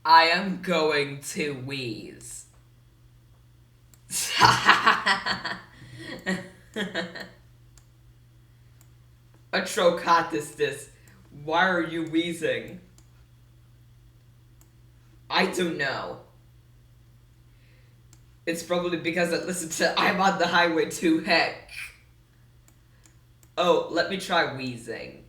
I am going to wheeze. Atrocodistis, why are you wheezing? I don't know. It's probably because I listened to I'm on the highway to heck. Oh, let me try wheezing.